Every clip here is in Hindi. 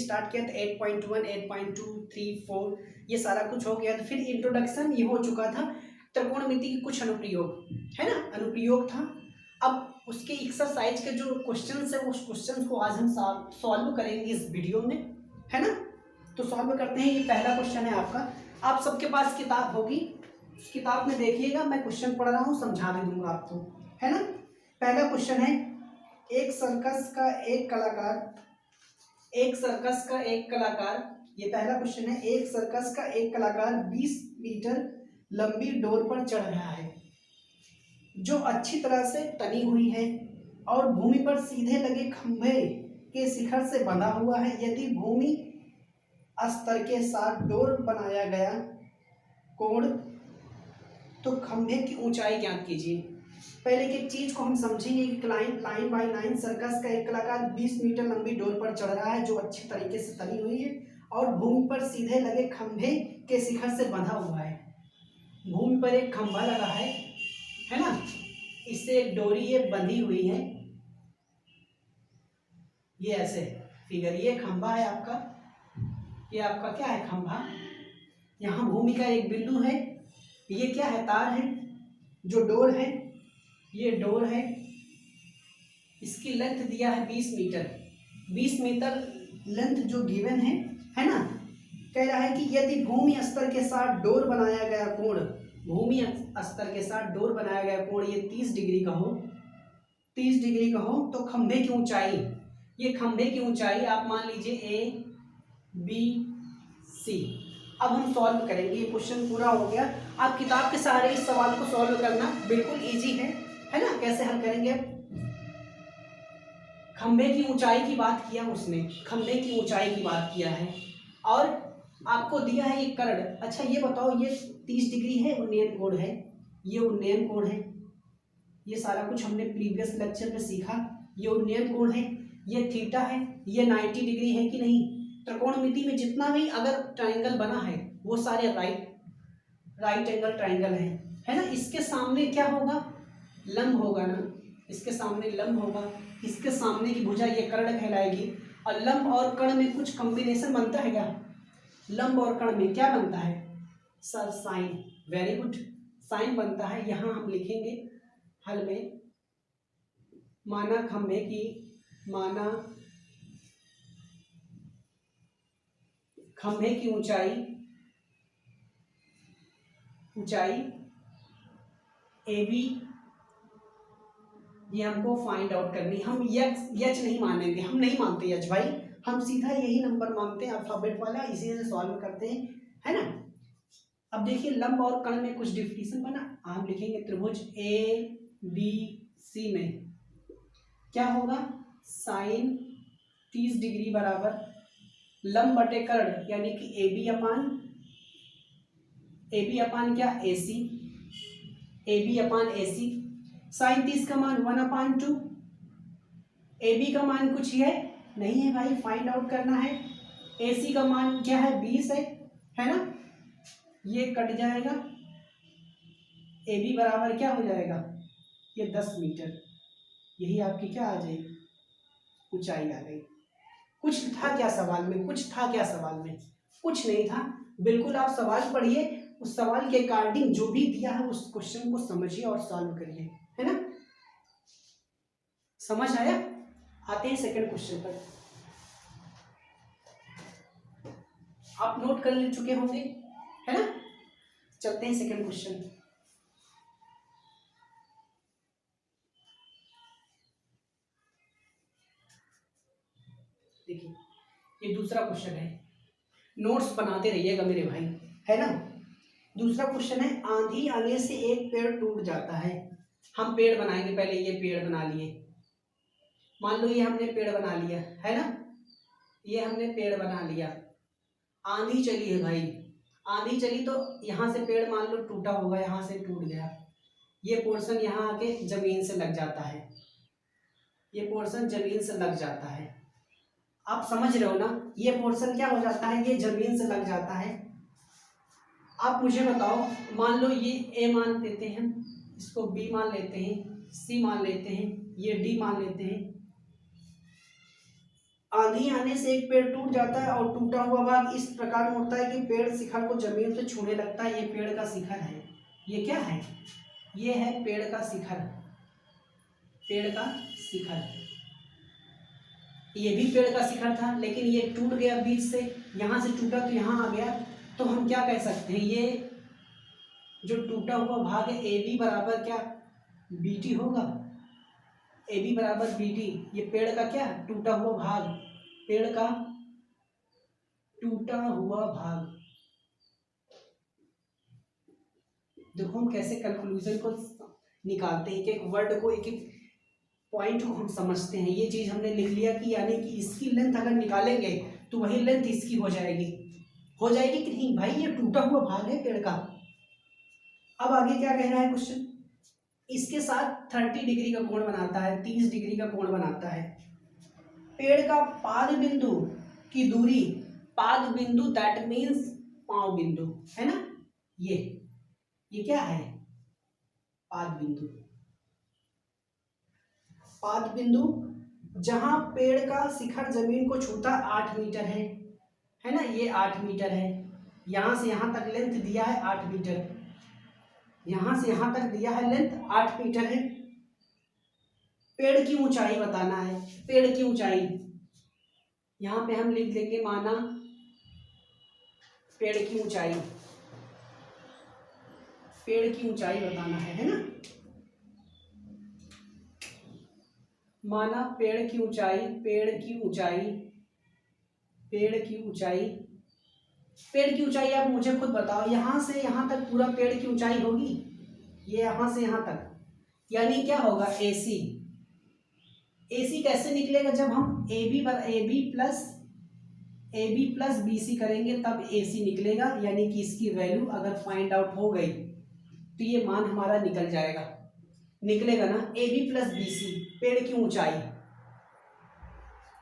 स्टार्ट किया था 8.1, 8.2, 3, 4 ये सारा कुछ हो गया था। फिर इंट्रोडक्शन ये हो चुका था, त्रिकोणमिति की कुछ अनुप्रयोग है ना, अनुप्रयोग था। अब उसके एक्सरसाइज के जो क्वेश्चंस है उस क्वेश्चंस को आज हम सॉल्व करेंगे इस वीडियो में, है ना। तो सॉल्व करते हैं। ये पहला क्वेश्चन है आपका, आप सबके पास किताब होगी, इस किताब में देखिएगा, मैं क्वेश्चन पढ़ रहा हूँ, समझा भी दूंगा आपको, है ना। पहला क्वेश्चन है, एक सर्कस का एक कलाकार, ये पहला क्वेश्चन है, एक सर्कस का एक कलाकार 20 मीटर लंबी डोर पर चढ़ रहा है जो अच्छी तरह से तनी हुई है और भूमि पर सीधे लगे खंभे के शिखर से बंधा हुआ है। यदि भूमि स्तर के साथ डोर बनाया गया कोण तो खंभे की ऊंचाई ज्ञात कीजिए। पहले की चीज को हम समझेंगे कि लाइन बाय लाइन सर्कस का एक कलाकार 20 मीटर लंबी डोर पर चढ़ रहा है जो अच्छी तरीके से तनी हुई है और भूमि पर सीधे लगे खंभे के शिखर से बंधा हुआ है। भूमि पर एक खंभा लगा है ना, इससे एक डोरी ये बंधी हुई है, ये ऐसे फिगर, ये खंभा है आपका, ये आपका क्या है, खंभा। यहाँ भूमि का एक बिंदु है, ये क्या है, तार है। जो डोर है, ये डोर है, इसकी लेंथ दिया है 20 मीटर। 20 मीटर लेंथ जो गिवन है ना। कह रहा है कि यदि भूमि स्तर के साथ डोर बनाया गया कोण, भूमि स्तर के साथ डोर बनाया गया कोण ये 30 डिग्री का हो, 30 डिग्री का हो तो खंभे की ऊंचाई, ये खंभे की ऊंचाई आप मान लीजिए ABC। अब हम सॉल्व करेंगे, ये क्वेश्चन पूरा हो गया। आप किताब के सहारे इस सवाल को सॉल्व करना बिल्कुल इजी है ना। कैसे हल करेंगे, खंभे की ऊंचाई की बात किया उसने, खंभे की ऊंचाई की बात किया है और आपको दिया है ये कर्ण। अच्छा ये बताओ, ये 30 डिग्री है, उन्नयन कोण है, ये उन्नयन कोण है, ये सारा कुछ हमने प्रीवियस लेक्चर में सीखा। ये उन्नयन कोण है, ये थीटा है, ये 90 डिग्री है कि नहीं। त्रिकोणमिति में जितना भी अगर ट्राइंगल बना है वो सारे राइट एंगल ट्राइंगल है ना। इसके सामने क्या होगा, लंब होगा ना, इसके सामने लंब होगा, इसके सामने की भुजा ये कर्ण कहलाएगी। और लंब और कर्ण में कुछ कॉम्बिनेशन बनता है क्या, लंब और कर्ण में क्या बनता है sir, sine. Very good, sine बनता है। यहाँ हम लिखेंगे हल में, माना खंभे की ऊंचाई AB ये हमको फाइंड आउट करनी। हम यच नहीं मानेंगे, हम नहीं मानते यच भाई, हम सीधा यही नंबर मानते हैं अल्फाबेट वाला, इसी से सॉल्व करते हैं, है ना। अब देखिए लंब और कर्ण में कुछ डिफिनेशन बना, हम लिखेंगे त्रिभुज ABC में क्या होगा, साइन 30 डिग्री बराबर लंब बटे कर्ण यानी कि AB अपान क्या, AB अपान AC। साइन 30 का मान 1/2, AB का मान कुछ है नहीं है भाई, फाइंड आउट करना है। AC का मान क्या है, 20 है ना, ये कट जाएगा, AB बराबर क्या हो जाएगा, ये 10 मीटर, यही आपकी क्या आ जाएगी, ऊंचाई आ गई। कुछ था क्या सवाल में, कुछ नहीं था। बिल्कुल आप सवाल पढ़िए, उस सवाल के अकॉर्डिंग जो भी दिया है उस क्वेश्चन को समझिए और सॉल्व करिए, है ना। समझ आया। आते हैं सेकंड क्वेश्चन पर, आप नोट कर ले चुके होंगे, है ना। चलते हैं सेकंड क्वेश्चन। देखिए ये दूसरा क्वेश्चन है, नोट्स बनाते रहिएगा मेरे भाई, है ना। दूसरा क्वेश्चन है, आंधी आने से एक पेड़ टूट जाता है। हम पेड़ बनाएंगे, पहले ये पेड़ बना लिए, मान लो ये हमने पेड़ बना लिया, है ना, ये हमने पेड़ बना लिया। आंधी चली है भाई, आंधी चली तो यहाँ से पेड़ मान लो टूटा होगा, यहाँ से टूट गया, ये पोर्शन यहाँ आके जमीन से लग जाता है, ये पोर्शन जमीन से लग जाता है। आप समझ रहे हो ना, ये पोर्शन क्या हो जाता है, ये जमीन से लग जाता है। आप मुझे बताओ, मान लो ये A मान लेते हैं, इसको B मान लेते हैं, C मान लेते हैं, ये D मान लेते हैं। आंधी आने से एक पेड़ टूट जाता है और टूटा हुआ भाग इस प्रकार मुड़ता है कि पेड़ शिखर को जमीन से छूने लगता है। ये पेड़ का शिखर है। ये क्या है? ये है पेड़ का शिखर। पेड़ का शिखर। ये भी पेड़ का शिखर था, लेकिन ये टूट गया बीच से, यहाँ से टूटा तो यहाँ आ गया। तो हम क्या कह सकते हैं, ये जो टूटा हुआ भाग है ए बी बराबर क्या बी टी होगा। ए बी बराबर बी टी। ये पेड़ का क्या टूटा हुआ भाग, पेड़ का टूटा हुआ भाग। देखो हम कैसे कंक्लूजन को निकालते हैं, एक एक वर्ड को, एक एक पॉइंट को हम समझते हैं। ये चीज हमने लिख लिया कि यानी कि इसकी लेंथ अगर निकालेंगे तो वही लेंथ इसकी हो जाएगी। हो जाएगी कि नहीं भाई? ये टूटा हुआ भाग है पेड़ का। अब आगे क्या कह रहा है क्वेश्चन, इसके साथ 30 डिग्री का कोण बनाता है, 30 डिग्री का कोण बनाता है। पेड़ का पाद बिंदु की दूरी, पाद बिंदु दैट मीन्स पांव बिंदु, है ना। ये क्या है? पाद बिंदु। पाद बिंदु जहां पेड़ का शिखर जमीन को छूता 8 मीटर है ना। ये 8 मीटर है। यहां से यहां तक लेंथ दिया है 8 मीटर। यहां से यहां तक दिया है लेंथ 8 मीटर है। पेड़ की ऊंचाई बताना है। पेड़ की ऊंचाई यहां पे हम लिख देंगे, माना पेड़ की ऊंचाई, पेड़ की ऊंचाई बताना है ना। माना पेड़ की ऊंचाई, पेड़ की ऊंचाई, पेड़ की ऊंचाई, पेड़ की ऊंचाई आप मुझे खुद बताओ। यहां से यहां तक पूरा पेड़ की ऊंचाई होगी, ये यहां से यहां तक, यानी क्या होगा AC। AC कैसे निकलेगा? जब हम A B plus B C करेंगे तब AC निकलेगा। यानी कि इसकी वैल्यू अगर फाइंड आउट हो गई तो ये मान हमारा निकल जाएगा, निकलेगा ना। A B plus B C पेड़ की ऊंचाई,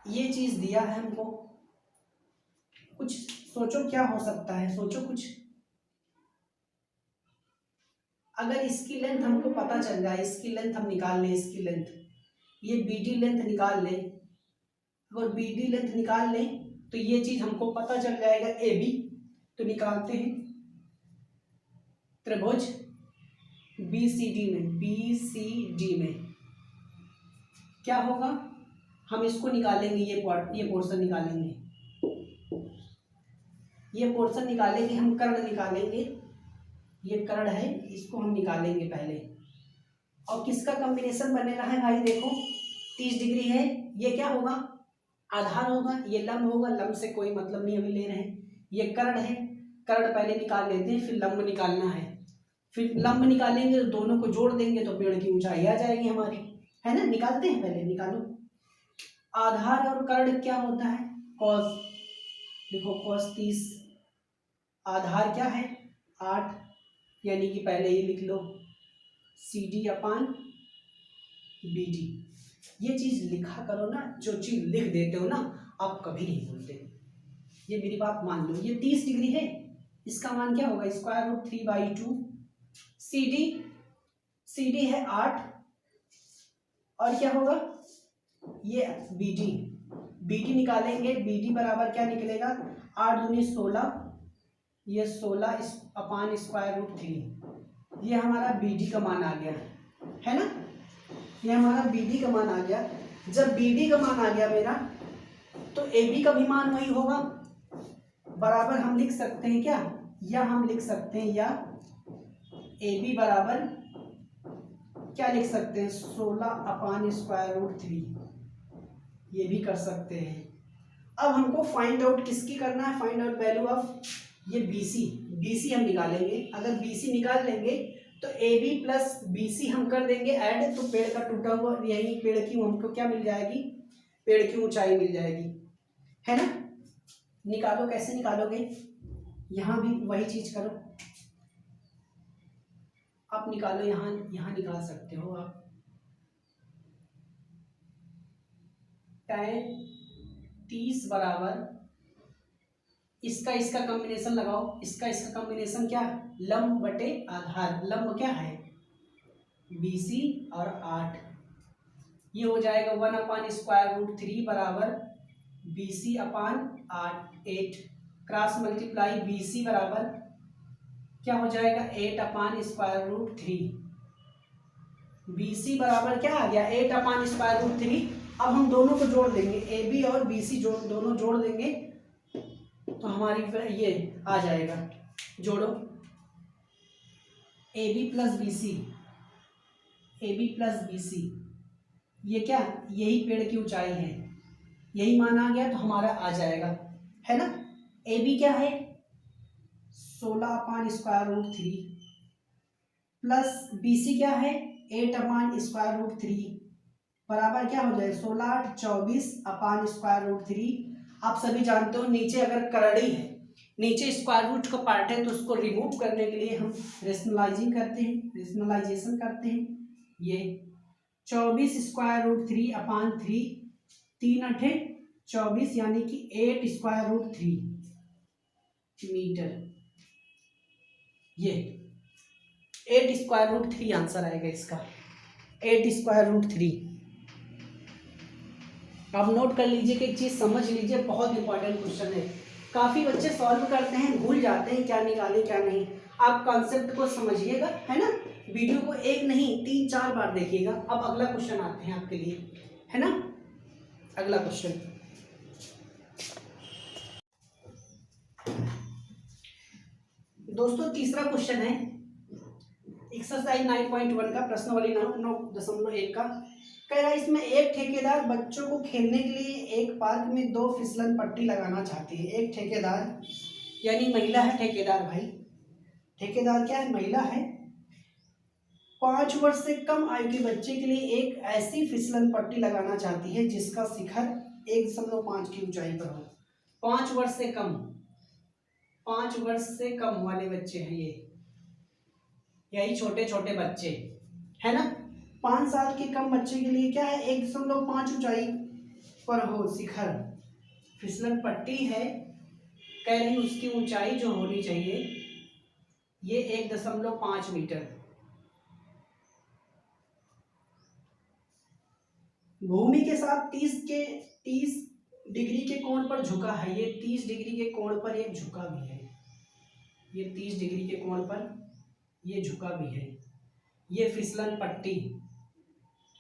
ये चीज दिया है हमको। कुछ सोचो क्या हो सकता है, सोचो कुछ। अगर इसकी लेंथ हमको पता चल जाए, इसकी लेंथ हम निकाल लें, इसकी लेंथ, ये BD लेंथ निकाल लें। अगर BD लेंथ निकाल लें तो ये चीज हमको पता चल जाएगा AB। तो निकालते हैं त्रिभुज BCD में क्या होगा, हम इसको निकालेंगे, ये पोर्शन निकालेंगे, ये पोर्शन निकालेंगे, हम कर्ण निकालेंगे। ये कर्ण है, इसको हम निकालेंगे पहले। और किसका कॉम्बिनेशन बनेगा है भाई? देखो 30 डिग्री है, ये क्या होगा? आधार होगा। ये लंब होगा, लंब से कोई मतलब नहीं अभी ले रहे हैं। ये कर्ण है, कर्ण पहले निकाल लेते हैं, फिर लंब निकालना है। फिर लंब निकालेंगे तो दोनों को जोड़ देंगे तो पेड़ की ऊंचाई आ जाएगी हमारी, है ना। निकालते हैं, पहले निकालो। आधार और कर्ण क्या होता है? कॉस। देखो cos 30, आधार क्या है 8, यानी कि पहले ये लिख लो CD अपान BD। ये चीज लिखा करो ना, जो चीज लिख देते हो ना आप कभी नहीं भूलते। ये मेरी बात मान लो। ये 30 डिग्री है, इसका मान क्या होगा? Square root 3/2। CD है 8, और क्या होगा? ये BD निकालेंगे। BD बराबर क्या निकलेगा? 8 दूनी 16, ये 16 अपान स्क्वायर रूट 3। ये हमारा BD का मान आ गया, है ना। ये हमारा BD का मान आ गया। जब BD का मान आ गया मेरा, तो AB का भी मान वही होगा। बराबर हम लिख सकते हैं क्या, या हम लिख सकते हैं, या AB बराबर क्या लिख सकते हैं? 16 अपान स्क्वायर रूट 3। ये भी कर सकते हैं। अब हमको फाइंड आउट किसकी करना है? फाइंड आउट वैल्यू ऑफ ये BC हम निकालेंगे। अगर BC निकाल लेंगे तो AB प्लस BC हम कर देंगे ऐड, तो पेड़ का टूटा हुआ, यही पेड़ की हमको क्या मिल जाएगी? पेड़ की ऊंचाई मिल जाएगी, है ना। निकालो, कैसे निकालोगे? यहाँ भी वही चीज करो, आप निकालो। यहाँ निकाल सकते हो आप। tan 30 बराबर इसका कॉम्बिनेशन लगाओ। इसका कॉम्बिनेशन क्या? लंब बटे आधार। लंब क्या है? BC और 8। ये हो जाएगा 1 अपान स्क्वायर रूट 3 बराबर BC अपान 8 क्रॉस मल्टीप्लाई BC बराबर क्या हो जाएगा 8 अपान स्क्वायर रूट 3। BC बराबर क्या आ गया 8 अपान स्क्वायर रूट 3। अब हम दोनों को जोड़ देंगे, AB और BC दोनों जोड़ देंगे तो हमारी ये आ जाएगा, जोड़ो AB plus BC, AB plus BC, ये क्या यही पेड़ की ऊंचाई है, यही मान आ गया तो हमारा आ जाएगा, है ना। AB क्या है 16 अपान स्क्वायर रूट 3 प्लस BC क्या है 8 अपान स्क्वायर रूट 3 बराबर क्या हो जाए 16 24 अपान स्क्वायर रूट 3। आप सभी जानते हो नीचे अगर करड़ी है, नीचे स्क्वायर रूट का पार्ट है तो उसको रिमूव करने के लिए हम रेशनलाइजेशन करते हैं। ये 24 स्क्वायर रूट 3 अपान 3, 3 अठे 24 यानी कि 8 स्क्वायर रूट 3 मीटर, ये 8 स्क्वायर रूट 3 आंसर आएगा इसका, 8 स्क्वायर रूट 3। आप नोट कर लीजिए कि एक चीज समझ लीजिए, बहुत इंपॉर्टेंट क्वेश्चन है। काफी बच्चे सॉल्व करते हैं भूल जाते हैं क्या निकाले क्या नहीं। आप कॉन्सेप्ट को समझिएगा, है ना। वीडियो को एक नहीं 3-4 बार देखिएगा। अब अगला क्वेश्चन आते हैं आपके लिए, है ना। अगला क्वेश्चन दोस्तों तीसरा क्वेश्चन है एक्सरसाइज 9.1 का प्रश्नावली 9.1 का। कह रहा है इसमें एक ठेकेदार बच्चों को खेलने के लिए एक पार्क में 2 फिसलन पट्टी लगाना चाहती है। एक ठेकेदार यानी महिला है ठेकेदार भाई, ठेकेदार क्या है महिला है, 5 वर्ष से कम आयु के बच्चे के लिए एक ऐसी फिसलन पट्टी लगाना चाहती है जिसका शिखर 1.5 की ऊंचाई पर हो। 5 वर्ष से कम, 5 वर्ष से कम वाले बच्चे हैं ये, यही छोटे छोटे बच्चे, है ना। 5 साल के कम बच्चे के लिए क्या है 1.5 ऊंचाई पर हो शिखर, फिसलन पट्टी है, कह रही उसकी ऊंचाई जो होनी चाहिए ये 1.5 मीटर। भूमि के साथ 30 डिग्री के कोण पर झुका है, ये 30 डिग्री के कोण पर एक झुका भी है, ये 30 डिग्री के कोण पर ये झुका भी है। ये फिसलन पट्टी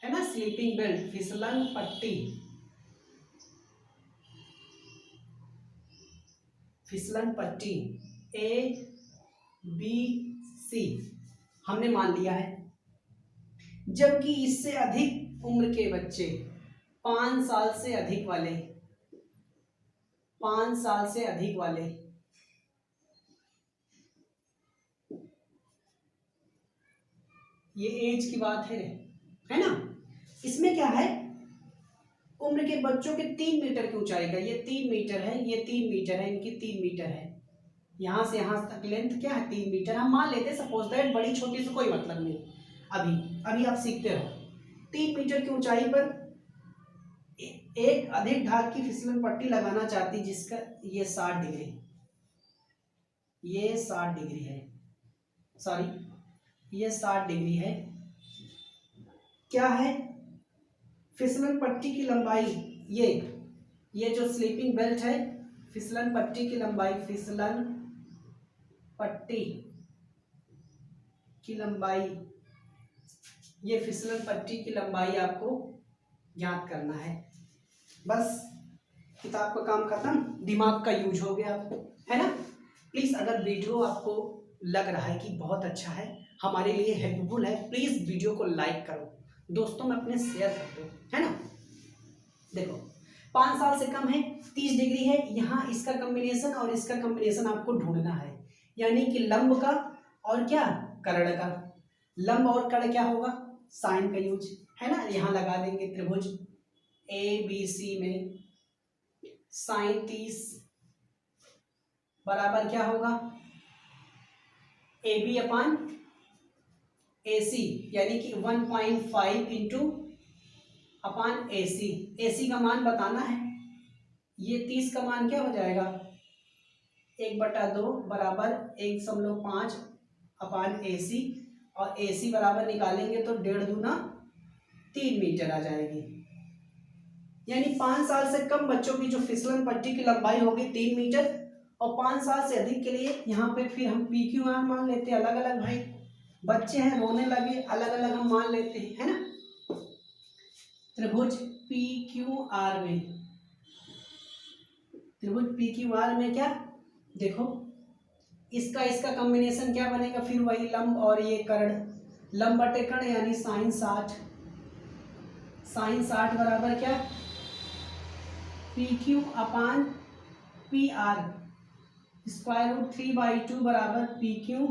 है ना, स्लीपिंग बेल्ट, फिसलन पट्टी, फिसलन पट्टी ABC हमने मान लिया है। जबकि इससे अधिक उम्र के बच्चे 5 साल से अधिक वाले, 5 साल से अधिक वाले ये एज की बात है ना। इसमें क्या है उम्र के बच्चों के 3 मीटर की ऊंचाई का, ये 3 मीटर है, ये 3 मीटर है, इनकी 3 मीटर है, यहां से यहां तक लेंथ क्या है 3 मीटर। हम मान लेते सपोज दैट, बड़ी छोटी से कोई मतलब नहीं, अभी आप सीखते रहो। 3 मीटर की ऊंचाई पर एक अधिक ढाल की फिसलन पट्टी लगाना चाहती जिसका ये 60 डिग्री, ये 60 डिग्री है, सॉरी ये 60 डिग्री है। क्या है फिसलन पट्टी की लंबाई, ये जो स्लीपिंग बेल्ट है, फिसलन पट्टी की लंबाई, फिसलन पट्टी की लंबाई, ये फिसलन पट्टी की लंबाई आपको ज्ञात करना है। बस किताब का काम खत्म, दिमाग का यूज हो गया, है ना। प्लीज अगर वीडियो आपको लग रहा है कि बहुत अच्छा है, हमारे लिए हेल्पफुल है, प्लीज वीडियो को लाइक करो, दोस्तों में अपने शेयर कर दो, है ना। देखो 5 साल से कम है, 30 डिग्री है, यहाँ इसका कॉम्बिनेशन और इसका कॉम्बिनेशन आपको ढूंढना है, यानी कि लंब का और क्या कर्ण का। लंब और कर्ण क्या होगा साइन का यूज, है ना। यहाँ लगा देंगे त्रिभुज ABC में साइन 30 बराबर क्या होगा AB अपान AC, यानी कि 1.5 इंटू अपान AC का मान बताना है। ये 30 का मान क्या हो जाएगा 1/2 बराबर 1.5 अपान AC, और AC बराबर निकालेंगे तो 1.5 दूना 3 मीटर आ जाएगी। यानी 5 साल से कम बच्चों की जो फिसलन पट्टी की लंबाई होगी 3 मीटर, और 5 साल से अधिक के लिए यहाँ पे फिर हम PQR मान लेते हैं। अलग अलग भाई बच्चे हैं रोने लगे, अलग अलग हम मान लेते हैं, है ना। त्रिभुज PQR में, त्रिभुज PQR में क्या देखो, इसका इसका कॉम्बिनेशन क्या बनेगा, फिर वही लंब और ये कर्ण, लंब बटे कर्ण यानी sin 60, sin 60 बराबर क्या PQ अपान PR, स्क्वायर रूट 3/2 बराबर PQ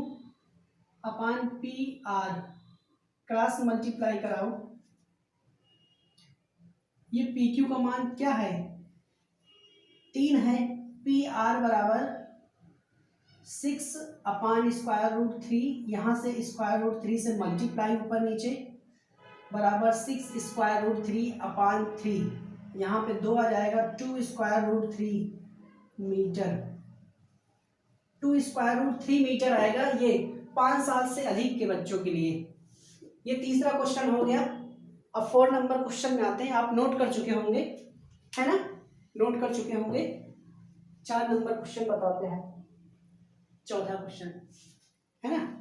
अपान PR, क्रॉस मल्टीप्लाई कराओ। ये PQ का मान क्या है 3 है, PR बराबर 6 अपान स्क्वायर रूट 3, यहाँ से स्क्वायर रूट 3 से मल्टीप्लाई ऊपर नीचे बराबर 6 स्क्वायर रूट 3 अपान 3, यहाँ पे 2 आ जाएगा, 2 square root 3 metre, 2 square root 3 metre आएगा। ये 5 साल से अधिक के बच्चों के लिए। ये तीसरा क्वेश्चन हो गया। अब 4 नंबर क्वेश्चन में आते हैं। आप नोट कर चुके होंगे, है ना, नोट कर चुके होंगे। 4 नंबर क्वेश्चन बताते हैं, 14 क्वेश्चन, है ना।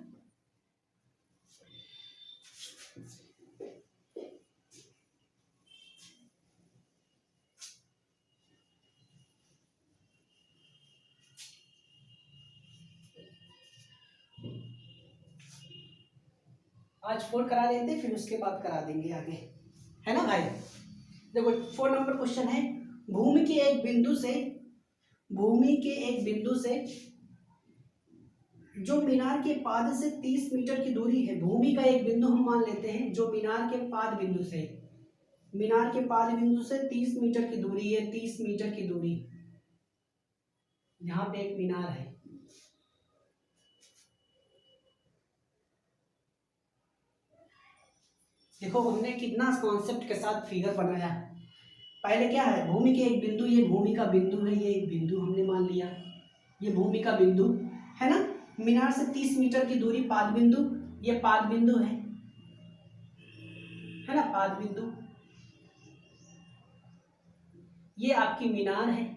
आज 4 करा देते, फिर उसके बाद करा देंगे आगे, है ना भाई। देखो 4 नंबर क्वेश्चन है, भूमि के एक बिंदु से, भूमि के एक बिंदु से जो मीनार के पाद से 30 मीटर की दूरी है, भूमि का एक बिंदु हम मान लेते हैं जो मीनार के पाद बिंदु से, मीनार के पाद बिंदु से 30 मीटर की दूरी है, 30 मीटर की दूरी, यहाँ पे एक मीनार है। देखो हमने कितना कॉन्सेप्ट के साथ फिगर बनाया। पहले क्या है, भूमि के एक बिंदु, ये भूमि का बिंदु है, ये एक बिंदु हमने मान लिया, ये भूमि का बिंदु है ना। मीनार से 30 मीटर की दूरी पाद बिंदु, ये पाद बिंदु है ना, पाद बिंदु, ये आपकी मीनार है।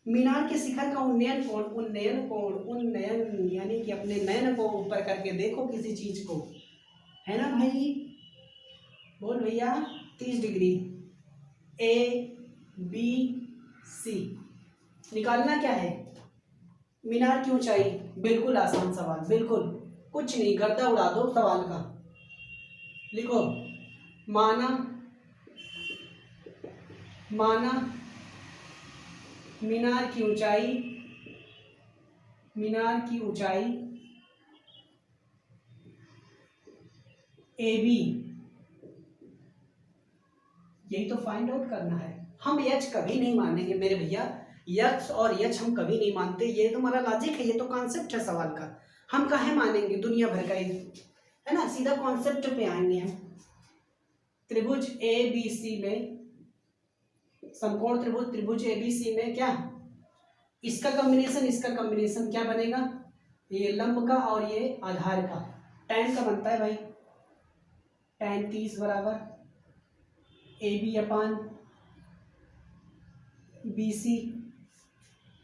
मीनार के शिखर का उन्नयन कोण, उन्नयन कोण, उन्नयन यानी कि अपने नयन को ऊपर करके देखो किसी चीज को, है ना भाई, बोल भैया 30 डिग्री। ABC निकालना क्या है, मीनार की ऊंचाई। बिल्कुल आसान सवाल, बिल्कुल कुछ नहीं, गर्दा उड़ा दो सवाल का। लिखो माना मीनार की ऊंचाई, मीनार की ऊंचाई AB, यही तो फाइंड आउट करना है। हम एच कभी नहीं मानेंगे मेरे भैया, यक्स और यच हम कभी नहीं मानते, ये तो हमारा लॉजिक है, ये तो कॉन्सेप्ट है सवाल का। हम काहे मानेंगे दुनिया भर का, है ना, सीधा कॉन्सेप्ट पे आएंगे हम। त्रिभुज ABC में, समकोण त्रिभुज, त्रिभुज ABC में क्या, इसका कॉम्बिनेशन क्या बनेगा, ये लंब का और ये आधार का, tan का बनता है भाई, tan 30 बराबर AB अपान BC।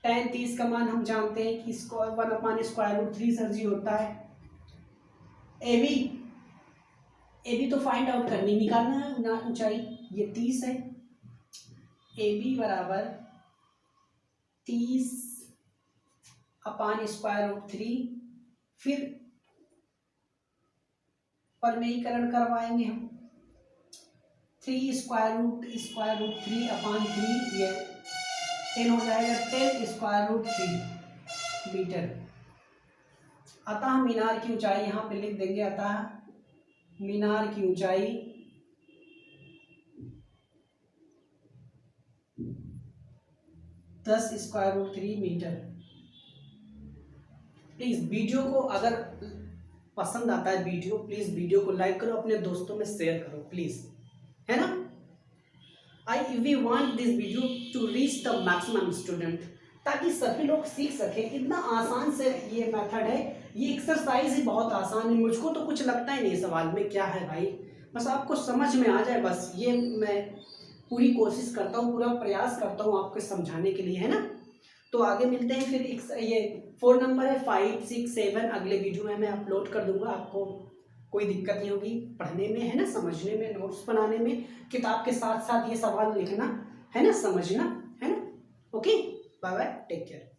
tan 30 का मान हम जानते हैं कि 1/√3 सर जी होता है। AB तो फाइंड आउट करनी, निकालना है ना ऊंचाई, ये 30 है, AB बराबर 30 अपान √3, फिर परमेयीकरण करवाएंगे हम, 3 √3 अपान 3, ये 10 हो जाएगा, 10 √3 मीटर। अतः मीनार की ऊंचाई यहाँ पे लिख देंगे, अतः मीनार की ऊंचाई 10 √3 मीटर। प्लीज वीडियो को अगर पसंद आता है वीडियो, प्लीज वीडियो को लाइक करो, अपने दोस्तों में शेयर करो प्लीज, है ना। We want this video to reach the maximum student, ताकि सभी लोग सीख सकें। इतना आसान से ये मेथड है, ये एक्सरसाइज ही बहुत आसान है। मुझको तो कुछ लगता ही नहीं सवाल में क्या है भाई, बस आपको समझ में आ जाए, बस ये मैं पूरी कोशिश करता हूँ, पूरा प्रयास करता हूँ आपको समझाने के लिए, है ना। तो आगे मिलते हैं फिर। ये 4 नंबर है, 5, 6, 7 अगले वीडियो में मैं अपलोड कर दूंगा। आपको कोई दिक्कत नहीं होगी पढ़ने में, है ना, समझने में, नोट्स बनाने में, किताब के साथ साथ ये सवाल लिखना, है ना, समझना, है ना। Okay, bye bye, take care.